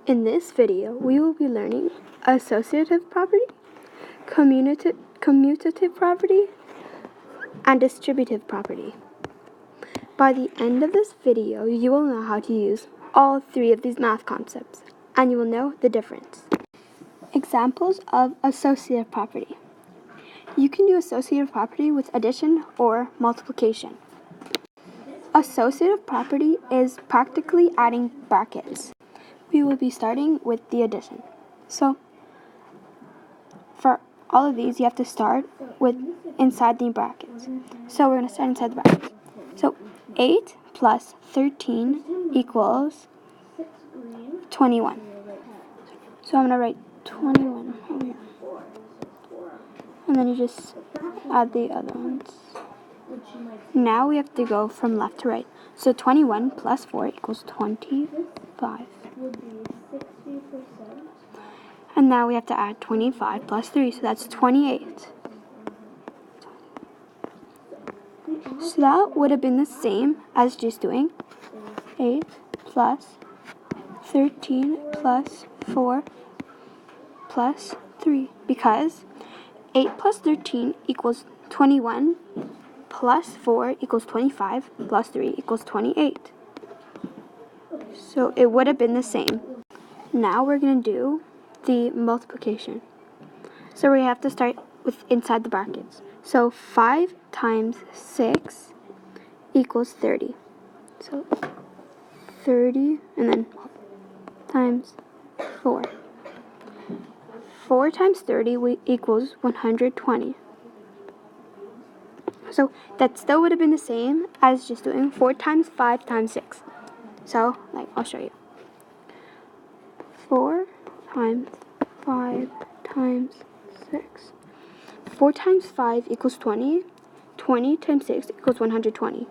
In this video, we will be learning associative property, commutative property, and distributive property. By the end of this video, you will know how to use all three of these math concepts, and you will know the difference. Examples of associative property. You can do associative property with addition or multiplication. Associative property is practically adding brackets. We will be starting with the addition. So, for all of these, you have to start with inside the brackets. So we're going to start inside the brackets. So 8 plus 13 equals 21. So I'm going to write 21 over here. And then you just add the other ones. Now we have to go from left to right. So 21 plus 4 equals 25. And now we have to add 25 plus 3, so that's 28. So that would have been the same as just doing 8 plus 13 plus 4 plus 3, because 8 plus 13 equals 21, plus 4 equals 25, plus 3 equals 28. So it would have been the same. Now we're going to do the multiplication. So we have to start with inside the brackets. So 5 times 6 equals 30. So 30 and then times 4. 4 times 30 equals 120. So that still would have been the same as just doing 4 times 5 times 6. So, I'll show you. 4 times 5 times 6. 4 times 5 equals 20. 20 times 6 equals 120.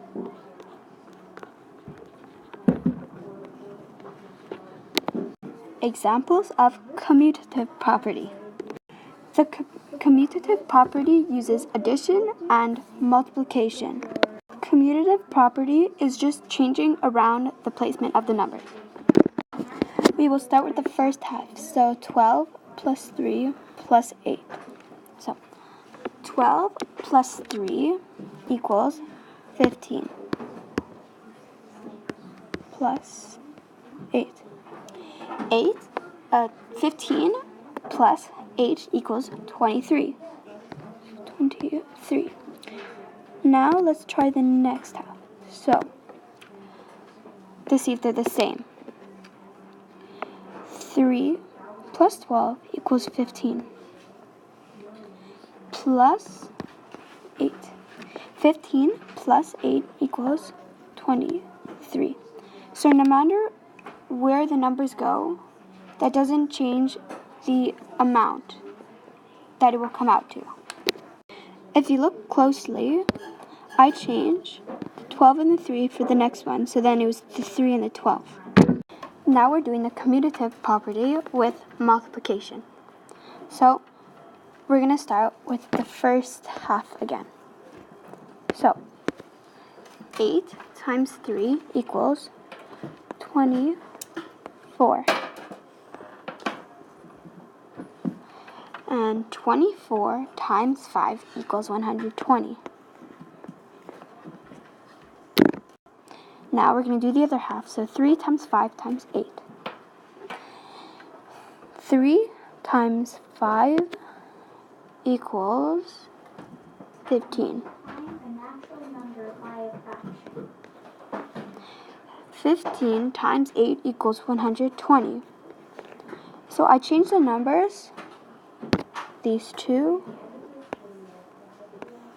Examples of commutative property. The commutative property uses addition and multiplication. Commutative property is just changing around the placement of the numbers. We will start with the first half. So 12 plus 3 plus 8. So 12 plus 3 equals 15 plus 8. 15 plus 8 equals 23. 23. Now let's try the next half. So, to see if they're the same. 3 plus 12 equals 15. Plus 8. 15 plus 8 equals 23. So no matter where the numbers go, that doesn't change the amount that it will come out to. If you look closely, I changed the 12 and the 3 for the next one, so then it was the 3 and the 12. Now we're doing the commutative property with multiplication. So we're going to start with the first half again. So 8 times 3 equals 24. And 24 times 5 equals 120. Now we're going to do the other half. So 3 times 5 times 8. 3 times 5 equals 15. 15 times 8 equals 120. So I changed the numbers, these two,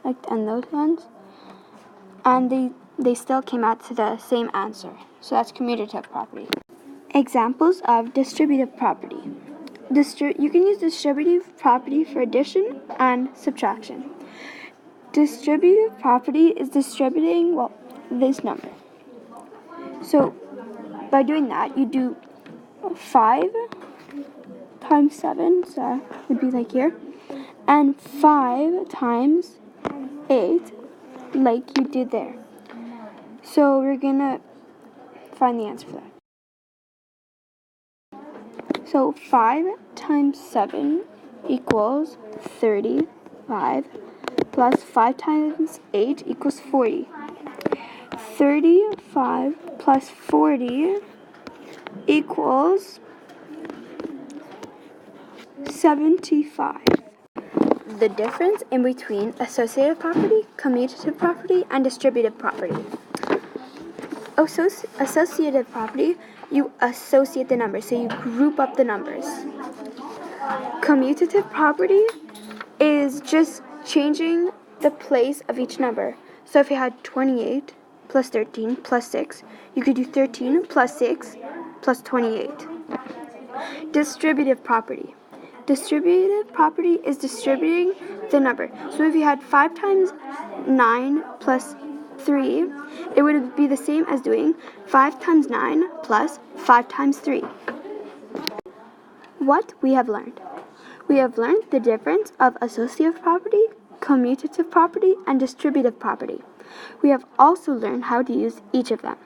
and those ones, and they still came out to the same answer. So that's commutative property. Examples of distributive property. You can use distributive property for addition and subtraction. Distributive property is distributing, this number. So by doing that, you do 5 times 7, so it would be here, and 5 times 8, like you did there. So we're going to find the answer for that. So 5 times 7 equals 35, plus 5 times 8 equals 40. 35 plus 40 equals 75. The difference in between associative property, commutative property, and distributive property. Associative property, you associate the numbers, so you group up the numbers. Commutative property is just changing the place of each number. So if you had 28 plus 13 plus 6, you could do 13 plus 6 plus 28. Distributive property. Distributive property is distributing the number. So if you had 5 times 9 plus 3, it would be the same as doing 5 times 9 plus 5 times 3. What we have learned. We have learned the difference of associative property, commutative property, and distributive property. We have also learned how to use each of them.